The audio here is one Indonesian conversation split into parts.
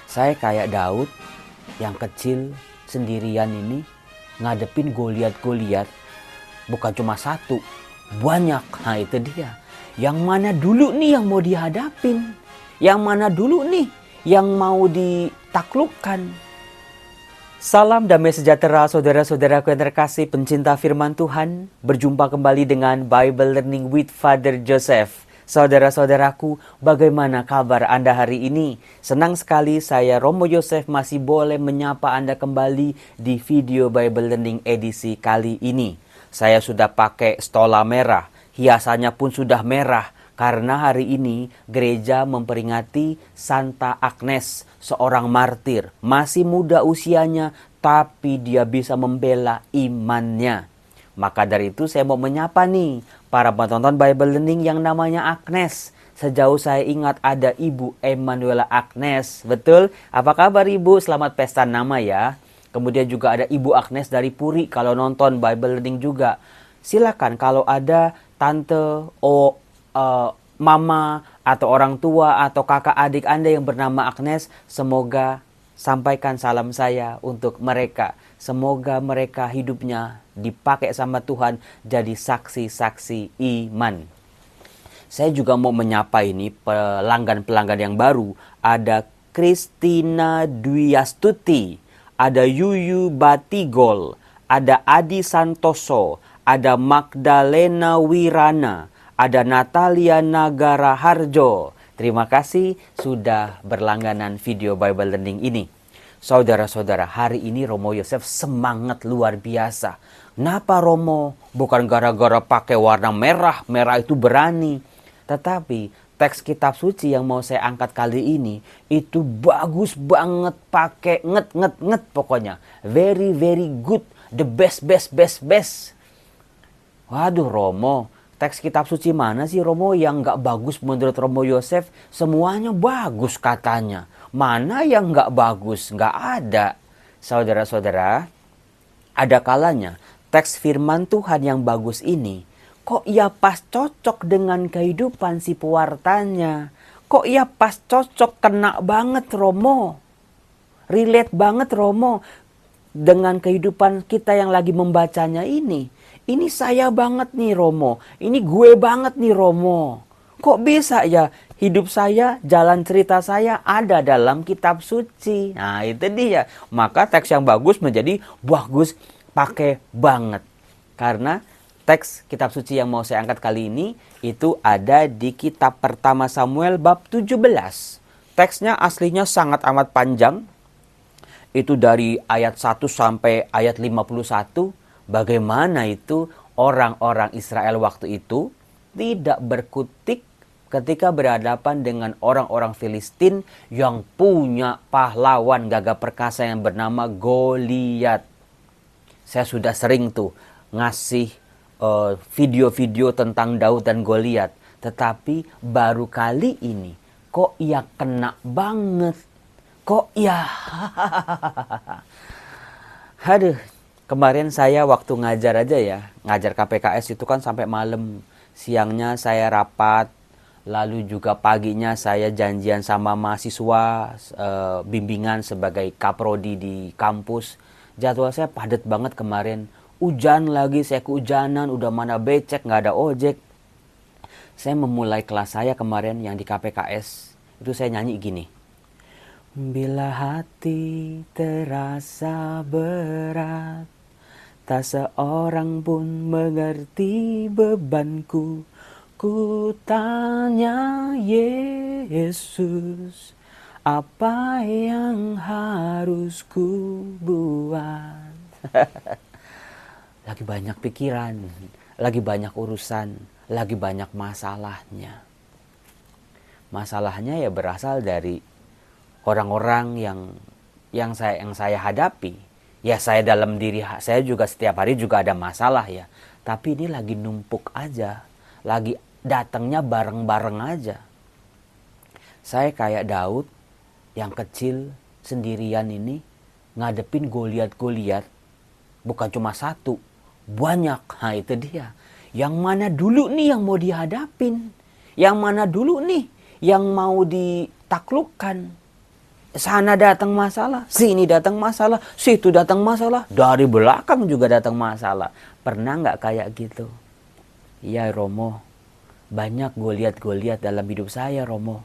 Saya kayak Daud yang kecil sendirian ini ngadepin Goliat-Goliat, bukan cuma satu, banyak. Nah itu dia. Yang mana dulu nih yang mau dihadapin? Yang mana dulu nih yang mau ditaklukkan? Salam damai sejahtera saudara-saudaraku yang terkasih pencinta firman Tuhan. Berjumpa kembali dengan Bible Learning with Father Joseph. Saudara-saudaraku, bagaimana kabar Anda hari ini? Senang sekali saya Romo Yosef masih boleh menyapa Anda kembali di video Bible Learning edisi kali ini. Saya sudah pakai stola merah, hiasannya pun sudah merah. Karena hari ini gereja memperingati Santa Agnes, seorang martir. Masih muda usianya, tapi dia bisa membela imannya. Maka dari itu saya mau menyapa nih para penonton Bible Learning yang namanya Agnes. Sejauh saya ingat ada Ibu Emanuela Agnes. Betul? Apa kabar Ibu? Selamat pesta nama ya. Kemudian juga ada Ibu Agnes dari Puri kalau nonton Bible Learning juga. Silakan kalau ada tante, mama, atau orang tua, atau kakak adik Anda yang bernama Agnes, semoga sampaikan salam saya untuk mereka. Semoga mereka hidupnya dipakai sama Tuhan jadi saksi-saksi iman. Saya juga mau menyapa ini pelanggan-pelanggan yang baru. Ada Christina Dwiastuti, ada Yuyu Batigol, ada Adi Santoso, ada Magdalena Wirana, ada Natalia Nagara Harjo. Terima kasih sudah berlangganan video Bible Learning ini. Saudara-saudara, hari ini Romo Yosef semangat luar biasa. Kenapa Romo? Bukan gara-gara pakai warna merah, merah itu berani. Tetapi teks kitab suci yang mau saya angkat kali ini itu bagus banget, pakai nget pokoknya. Very very good, the best. Waduh Romo, teks kitab suci mana sih Romo yang gak bagus menurut Romo Yosef? Semuanya bagus katanya. Mana yang gak bagus? Gak ada. Saudara-saudara, ada kalanya teks firman Tuhan yang bagus ini, kok ia pas cocok dengan kehidupan si pewartanya? Kok ia pas cocok, kena banget Romo? Relate banget Romo dengan kehidupan kita yang lagi membacanya ini. Ini saya banget nih Romo. Ini gue banget nih Romo. Kok bisa ya hidup saya, jalan cerita saya ada dalam kitab suci. Nah itu dia. Maka teks yang bagus menjadi bagus pakai banget. Karena teks kitab suci yang mau saya angkat kali ini itu ada di kitab pertama Samuel bab 17. Teksnya aslinya sangat amat panjang. Itu dari ayat 1 sampai ayat 51. Bagaimana itu orang-orang Israel waktu itu tidak berkutik ketika berhadapan dengan orang-orang Filistin yang punya pahlawan gagah perkasa yang bernama Goliat. Saya sudah sering tuh ngasih video-video tentang Daud dan Goliat. Tetapi baru kali ini kok ia kena banget. Kok ya? Aduh. Kemarin saya waktu ngajar aja ya, ngajar KPKS itu kan sampai malam. Siangnya saya rapat, lalu juga paginya saya janjian sama mahasiswa bimbingan sebagai kaprodi di kampus. Jadwal saya padat banget kemarin. Hujan lagi, saya kehujanan, udah mana becek, nggak ada ojek. Saya memulai kelas saya kemarin yang di KPKS, itu saya nyanyi gini. Bila hati terasa berat, tak seorang pun mengerti bebanku. Ku tanya Yesus, apa yang harus ku buat? Lagi banyak pikiran, lagi banyak urusan, lagi banyak masalahnya. Masalahnya ya berasal dari orang-orang yang saya hadapi. Ya saya dalam diri saya juga setiap hari juga ada masalah ya. Tapi ini lagi numpuk aja. Lagi datangnya bareng-bareng aja. Saya kayak Daud yang kecil sendirian ini ngadepin Goliat-Goliat. Bukan cuma satu, banyak. Nah itu dia. Yang mana dulu nih yang mau dihadapin? Yang mana dulu nih yang mau ditaklukkan? Sana datang masalah, sini datang masalah, situ datang masalah, dari belakang juga datang masalah. Pernah nggak kayak gitu? Iya Romo, banyak Goliat-Goliat dalam hidup saya Romo.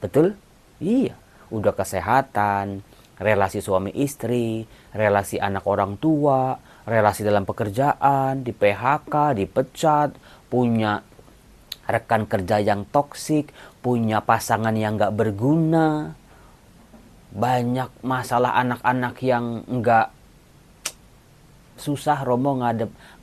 Betul? Iya. Udah kesehatan, relasi suami istri, relasi anak orang tua, relasi dalam pekerjaan, di PHK, dipecat, punya rekan kerja yang toksik, punya pasangan yang nggak berguna, banyak masalah anak-anak yang nggak susah Romo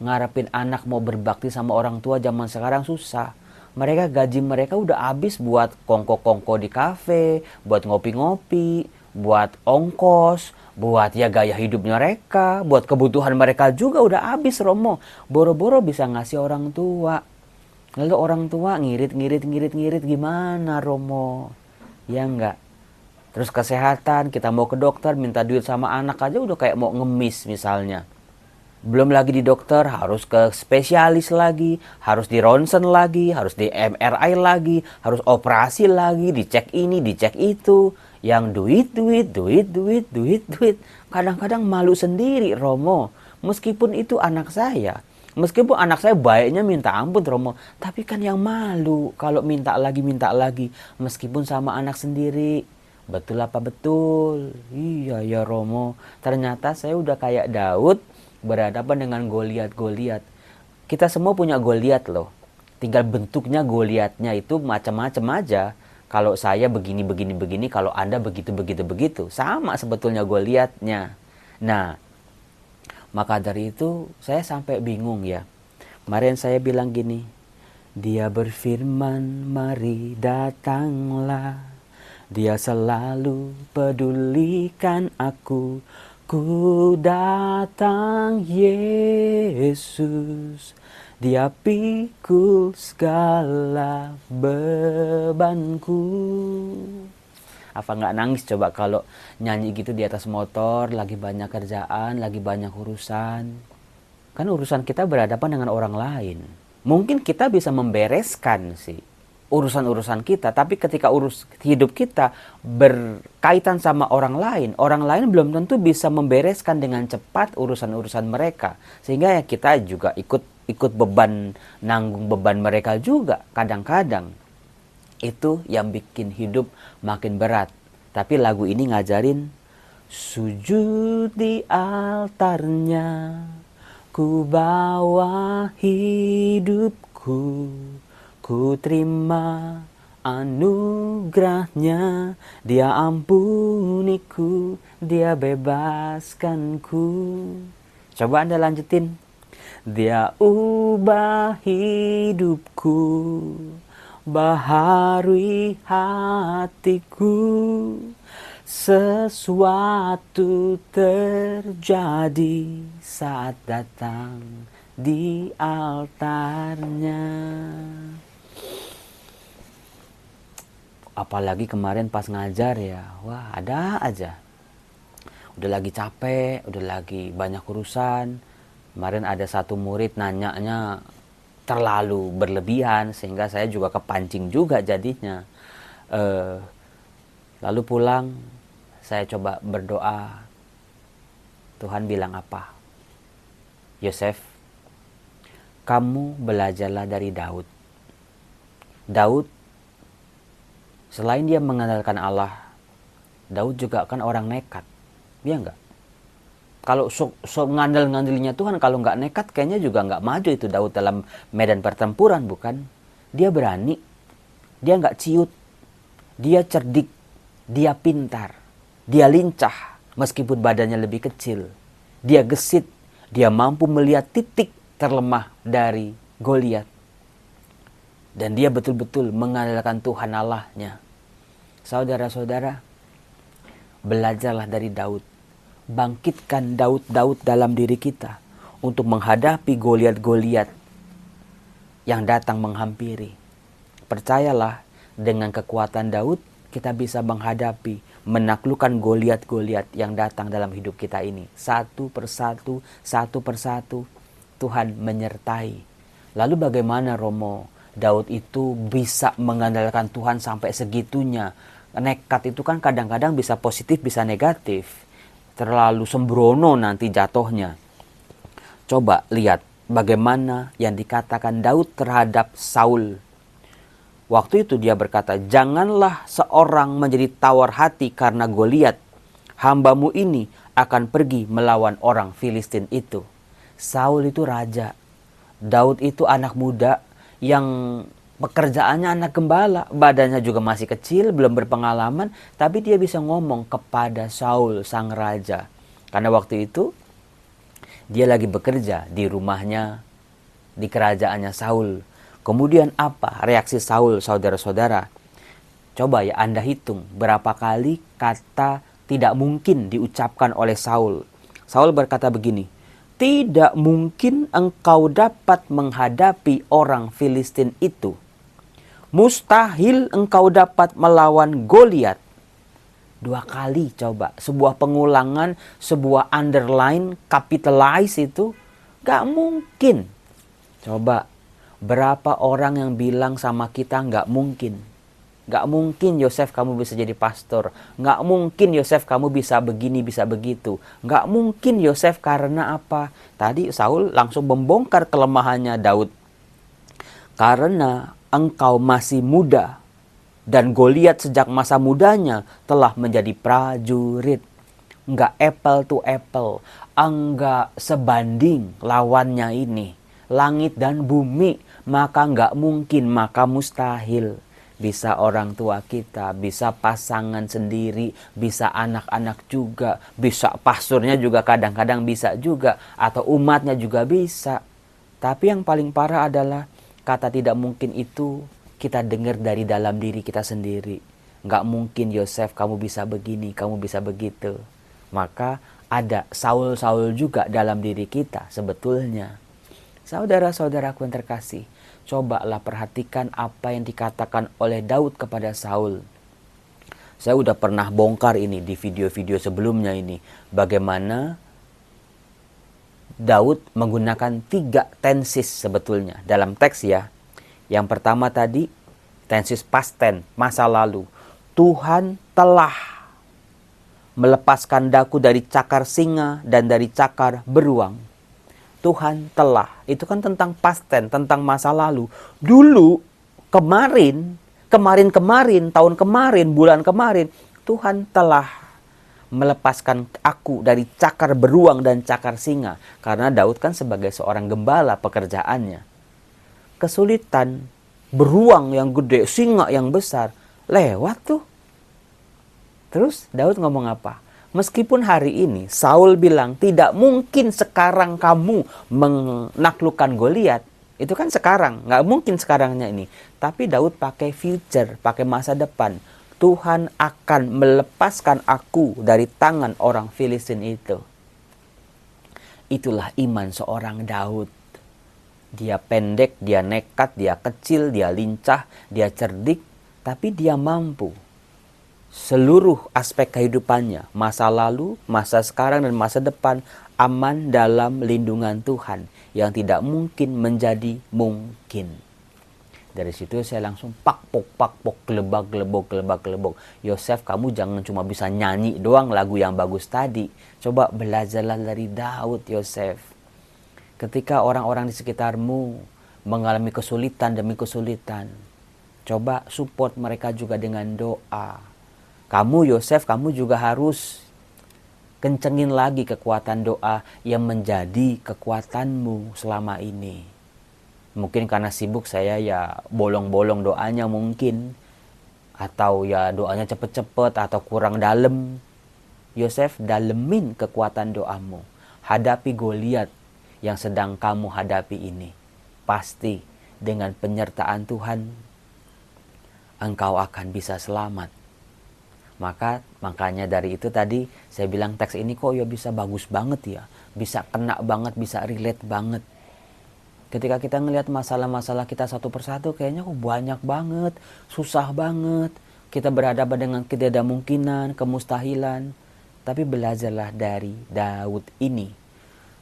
ngarepin anak mau berbakti sama orang tua zaman sekarang susah. Mereka gaji mereka udah habis buat kongko-kongko di kafe, buat ngopi-ngopi, buat ongkos, buat ya gaya hidup mereka, buat kebutuhan mereka juga udah habis Romo. Boro-boro bisa ngasih orang tua. Lalu orang tua ngirit gimana Romo? Ya enggak. Terus kesehatan, kita mau ke dokter, minta duit sama anak aja udah kayak mau ngemis misalnya. Belum lagi di dokter, harus ke spesialis lagi, harus di ronsen lagi, harus di MRI lagi, harus operasi lagi, dicek ini, dicek itu. Yang duit. Kadang-kadang malu sendiri, Romo. Meskipun itu anak saya. Meskipun anak saya baiknya minta ampun, Romo. Tapi kan yang malu kalau minta lagi. Meskipun sama anak sendiri. Betul apa betul? Iya ya Romo. Ternyata saya udah kayak Daud berhadapan dengan Goliat. Kita semua punya Goliat loh. Tinggal bentuknya Goliatnya itu macam-macam aja. Kalau saya begini, kalau Anda begitu. Sama sebetulnya Goliatnya. Nah, maka dari itu saya sampai bingung ya. Kemarin saya bilang gini, Dia berfirman, mari datanglah. Dia selalu pedulikan aku. Ku datang Yesus. Dia pikul segala bebanku. Apa nggak nangis coba kalau nyanyi gitu di atas motor, lagi banyak kerjaan, lagi banyak urusan. Kan urusan kita berhadapan dengan orang lain. Mungkin kita bisa membereskan sih urusan-urusan kita, tapi ketika hidup kita berkaitan sama orang lain belum tentu bisa membereskan dengan cepat urusan-urusan mereka, sehingga ya kita juga ikut beban, nanggung beban mereka juga. Kadang-kadang itu yang bikin hidup makin berat. Tapi lagu ini ngajarin sujud di altarnya, ku bawa hidupku. Ku terima anugerahnya, Dia ampuniku, Dia bebaskanku. Coba Anda lanjutin. Dia ubah hidupku, baharui hatiku. Sesuatu terjadi saat datang di altarnya. Apalagi kemarin pas ngajar ya, wah ada aja. Udah lagi capek, udah lagi banyak urusan. Kemarin ada satu murid nanyanya terlalu berlebihan, sehingga saya juga kepancing juga jadinya. Lalu pulang, saya coba berdoa. Tuhan bilang apa? Yosef, kamu belajarlah dari Daud. Daud, selain dia mengandalkan Allah, Daud juga kan orang nekat. Iya enggak? Kalau ngandel-ngandelinya Tuhan, kalau nggak nekat kayaknya juga nggak maju itu Daud dalam medan pertempuran, bukan? Dia berani, dia nggak ciut, dia cerdik, dia pintar, dia lincah meskipun badannya lebih kecil. Dia gesit, dia mampu melihat titik terlemah dari Goliat. Dan dia betul-betul mengandalkan Tuhan Allahnya. Saudara-saudara, belajarlah dari Daud. Bangkitkan Daud-Daud dalam diri kita untuk menghadapi Goliat-Goliat yang datang menghampiri. Percayalah, dengan kekuatan Daud, kita bisa menghadapi, menaklukkan Goliat-Goliat yang datang dalam hidup kita ini. Satu persatu, Tuhan menyertai. Lalu bagaimana Romo? Daud itu bisa mengandalkan Tuhan sampai segitunya. Nekat itu kan kadang-kadang bisa positif, bisa negatif. Terlalu sembrono nanti jatuhnya. Coba lihat bagaimana yang dikatakan Daud terhadap Saul. Waktu itu dia berkata, "Janganlah seorang menjadi tawar hati karena Goliat. Hambamu ini akan pergi melawan orang Filistin itu." Saul itu raja. Daud itu anak muda yang pekerjaannya anak gembala. Badannya juga masih kecil, belum berpengalaman. Tapi dia bisa ngomong kepada Saul, sang raja. Karena waktu itu dia lagi bekerja di rumahnya, di kerajaannya Saul. Kemudian apa reaksi Saul, saudara-saudara? Coba ya Anda hitung berapa kali kata tidak mungkin diucapkan oleh Saul. Saul berkata begini, "Tidak mungkin engkau dapat menghadapi orang Filistin itu. Mustahil engkau dapat melawan Goliat." 2 kali coba. Sebuah pengulangan, sebuah underline, capitalize itu. Gak mungkin. Coba. Berapa orang yang bilang sama kita nggak mungkin. Nggak mungkin Yosef kamu bisa jadi pastor. Nggak mungkin Yosef kamu bisa begini, bisa begitu. Nggak mungkin Yosef karena apa? Tadi Saul langsung membongkar kelemahannya Daud. Karena engkau masih muda. Dan Goliat sejak masa mudanya telah menjadi prajurit. Nggak apple to apple. Enggak sebanding lawannya ini. Langit dan bumi. Maka nggak mungkin, maka mustahil. Bisa orang tua kita, bisa pasangan sendiri, bisa anak-anak juga, bisa pastornya juga kadang-kadang bisa juga, atau umatnya juga bisa. Tapi yang paling parah adalah kata tidak mungkin itu kita dengar dari dalam diri kita sendiri. Nggak mungkin Yosef kamu bisa begini, kamu bisa begitu. Maka ada Saul-Saul juga dalam diri kita sebetulnya. Saudara-saudaraku yang terkasih, cobalah perhatikan apa yang dikatakan oleh Daud kepada Saul. Saya udah pernah bongkar ini di video-video sebelumnya ini. Bagaimana Daud menggunakan 3 tenses sebetulnya dalam teks ya. Yang pertama tadi, tenses past tense, masa lalu. Tuhan telah melepaskan daku dari cakar singa dan dari cakar beruang. Tuhan telah, itu kan tentang past tense, tentang masa lalu. Dulu, kemarin, tahun kemarin, bulan kemarin, Tuhan telah melepaskan aku dari cakar beruang dan cakar singa. Karena Daud kan sebagai seorang gembala pekerjaannya. Kesulitan, beruang yang gede, singa yang besar, lewat tuh. Terus Daud ngomong apa? Meskipun hari ini Saul bilang tidak mungkin sekarang kamu menaklukkan Goliat. Itu kan sekarang, nggak mungkin sekarangnya ini. Tapi Daud pakai future, pakai masa depan. Tuhan akan melepaskan aku dari tangan orang Filistin itu. Itulah iman seorang Daud. Dia pendek, dia nekat, dia kecil, dia lincah, dia cerdik. Tapi dia mampu. Seluruh aspek kehidupannya, masa lalu, masa sekarang, dan masa depan aman dalam lindungan Tuhan yang tidak mungkin menjadi mungkin. Dari situ saya langsung pakpok, gelebak. Yosef, kamu jangan cuma bisa nyanyi doang lagu yang bagus tadi. Coba belajarlah dari Daud, Yosef. Ketika orang-orang di sekitarmu mengalami kesulitan demi kesulitan, coba support mereka juga dengan doa. Kamu Yosef, kamu juga harus kencengin lagi kekuatan doa yang menjadi kekuatanmu selama ini. Mungkin karena sibuk saya ya bolong-bolong doanya mungkin. Atau ya doanya cepet-cepet atau kurang dalam. Yosef, dalemin kekuatan doamu. Hadapi Goliat yang sedang kamu hadapi ini. Pasti dengan penyertaan Tuhan engkau akan bisa selamat. Makanya dari itu tadi saya bilang teks ini kok ya bisa bagus banget ya. Bisa kena banget, bisa relate banget. Ketika kita ngelihat masalah-masalah kita satu persatu kayaknya kok banyak banget, susah banget. Kita berhadapan dengan ketidakmungkinan, kemustahilan. Tapi belajarlah dari Daud ini.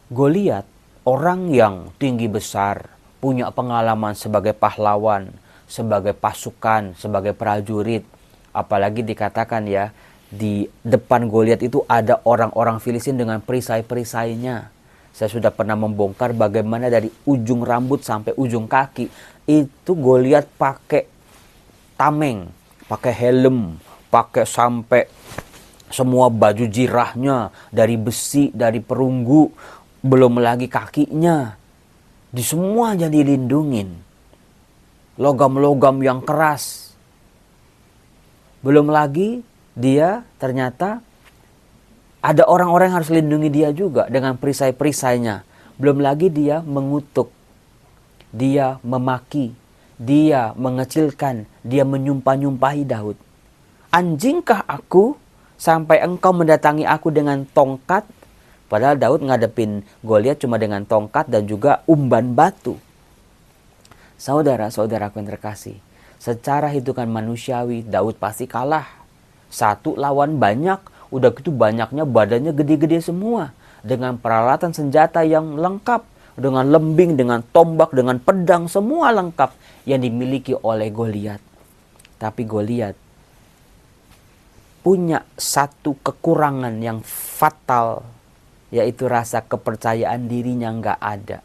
Goliat, orang yang tinggi besar, punya pengalaman sebagai pahlawan, sebagai pasukan, sebagai prajurit. Apalagi dikatakan ya, di depan Goliat itu ada orang-orang Filistin dengan perisai-perisainya. Saya sudah pernah membongkar bagaimana dari ujung rambut sampai ujung kaki itu Goliat pakai tameng, pakai helm, pakai sampai semua baju jirahnya dari besi, dari perunggu, belum lagi kakinya. Di semuanya dilindungin. Logam-logam yang keras. Belum lagi dia ternyata ada orang-orang yang harus lindungi dia juga dengan perisai-perisainya. Belum lagi dia mengutuk, dia memaki, dia mengecilkan, dia menyumpah-nyumpahi Daud. Anjingkah aku sampai engkau mendatangi aku dengan tongkat? Padahal Daud ngadepin Goliat cuma dengan tongkat dan juga umban batu. Saudara-saudaraku yang terkasih, secara hitungan manusiawi Daud pasti kalah. Satu lawan banyak, udah gitu banyaknya badannya gede-gede semua. Dengan peralatan senjata yang lengkap, dengan lembing, dengan tombak, dengan pedang, semua lengkap yang dimiliki oleh Goliat. Tapi Goliat punya satu kekurangan yang fatal, yaitu rasa kepercayaan dirinya nggak ada.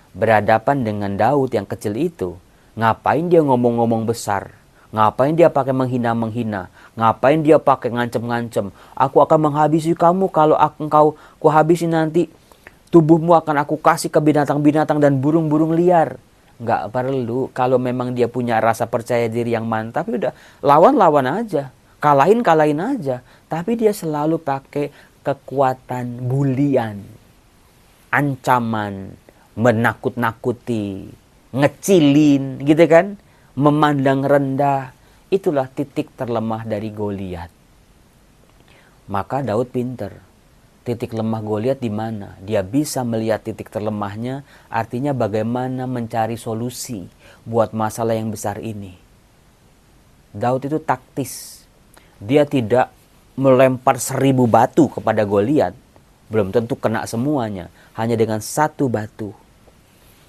Berhadapan dengan Daud yang kecil itu, ngapain dia ngomong-ngomong besar? Ngapain dia pakai menghina-menghina? Ngapain dia pakai ngancem-ngancem? Aku akan menghabisi kamu kalau engkau kuhabisi nanti. Tubuhmu akan aku kasih ke binatang-binatang dan burung-burung liar. Nggak perlu. Kalau memang dia punya rasa percaya diri yang mantap, udah lawan-lawan aja. Kalahin aja. Tapi dia selalu pakai kekuatan bulian, ancaman, menakut-nakuti, ngecilin gitu kan, memandang rendah. Itulah titik terlemah dari Goliat. Maka Daud pinter. Titik lemah Goliat di mana? Dia bisa melihat titik terlemahnya, artinya bagaimana mencari solusi buat masalah yang besar ini. Daud itu taktis. Dia tidak melempar 1000 batu kepada Goliat. Belum tentu kena semuanya. Hanya dengan 1 batu.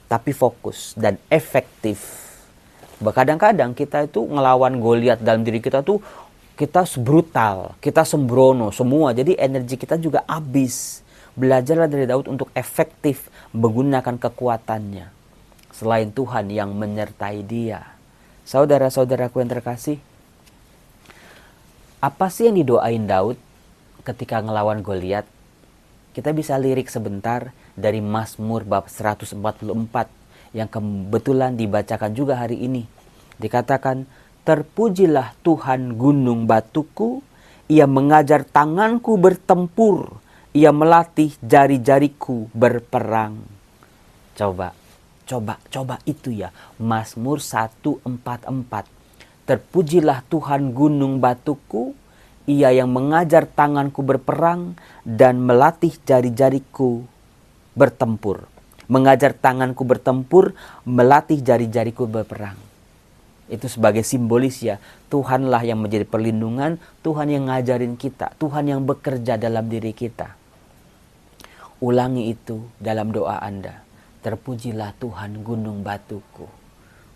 Tapi fokus dan efektif. Kadang-kadang kita itu ngelawan Goliat dalam diri kita tuh, kita brutal, kita sembrono semua. Jadi energi kita juga habis. Belajarlah dari Daud untuk efektif menggunakan kekuatannya. Selain Tuhan yang menyertai dia. Saudara-saudaraku yang terkasih, apa sih yang didoain Daud ketika ngelawan Goliat? Kita bisa lirik sebentar dari Mazmur bab 144 yang kebetulan dibacakan juga hari ini. Dikatakan, terpujilah Tuhan gunung batuku, ia mengajar tanganku bertempur, ia melatih jari-jariku berperang. Coba itu ya, Mazmur 144. Terpujilah Tuhan gunung batuku, ia yang mengajar tanganku berperang dan melatih jari-jariku bertempur. Mengajar tanganku bertempur, melatih jari-jariku berperang. Itu sebagai simbolis ya, Tuhanlah yang menjadi perlindungan, Tuhan yang ngajarin kita, Tuhan yang bekerja dalam diri kita. Ulangi itu dalam doa Anda. Terpujilah Tuhan gunung batuku.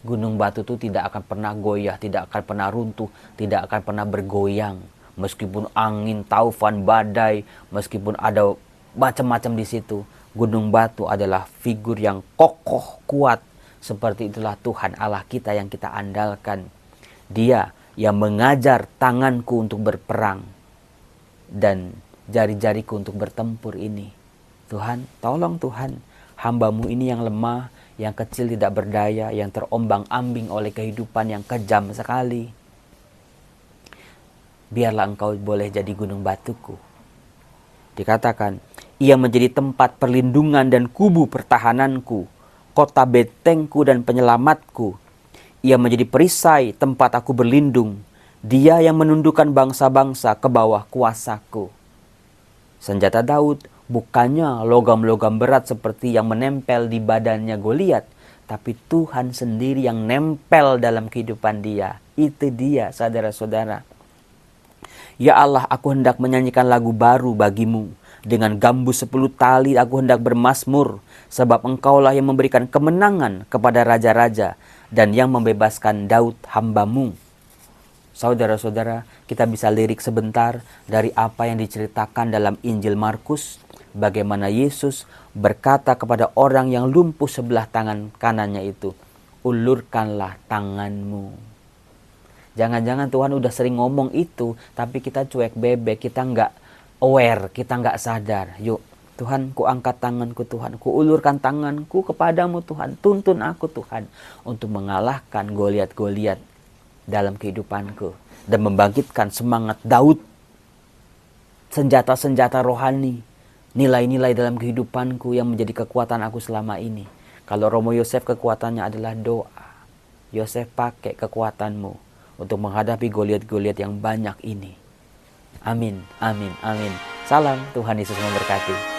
Gunung batu itu tidak akan pernah goyah, tidak akan pernah runtuh, tidak akan pernah bergoyang. Meskipun angin, taufan, badai, meskipun ada macam-macam di situ. Gunung batu adalah figur yang kokoh, kuat. Seperti itulah Tuhan Allah kita yang kita andalkan. Dia yang mengajar tanganku untuk berperang dan jari-jariku untuk bertempur ini. Tuhan, tolong Tuhan, hamba-Mu ini yang lemah, yang kecil tidak berdaya, yang terombang-ambing oleh kehidupan yang kejam sekali. Biarlah Engkau boleh jadi gunung batuku. Dikatakan, ia menjadi tempat perlindungan dan kubu pertahananku, kota bentengku dan penyelamatku. Ia menjadi perisai tempat aku berlindung. Dia yang menundukkan bangsa-bangsa ke bawah kuasaku. Senjata Daud bukannya logam-logam berat seperti yang menempel di badannya Goliat, tapi Tuhan sendiri yang nempel dalam kehidupan dia. Itu dia, saudara-saudara. Ya Allah, aku hendak menyanyikan lagu baru bagimu. Dengan gambus 10 tali aku hendak bermazmur, sebab Engkaulah yang memberikan kemenangan kepada raja-raja dan yang membebaskan Daud hamba-Mu. Saudara-saudara, kita bisa lirik sebentar dari apa yang diceritakan dalam Injil Markus, bagaimana Yesus berkata kepada orang yang lumpuh sebelah tangan kanannya itu, ulurkanlah tanganmu. Jangan-jangan Tuhan udah sering ngomong itu, tapi kita cuek bebek, kita nggak aware, kita nggak sadar. Yuk, Tuhan, ku angkat tanganku Tuhan, ku ulurkan tanganku kepadamu Tuhan, tuntun aku Tuhan, untuk mengalahkan Goliat-Goliat dalam kehidupanku, dan membangkitkan semangat Daud, senjata-senjata rohani, nilai-nilai dalam kehidupanku yang menjadi kekuatan aku selama ini. Kalau Romo Yosef kekuatannya adalah doa, Yosef pakai kekuatanmu untuk menghadapi Goliat-Goliat yang banyak ini. Amin, amin, amin. Salam, Tuhan Yesus memberkati.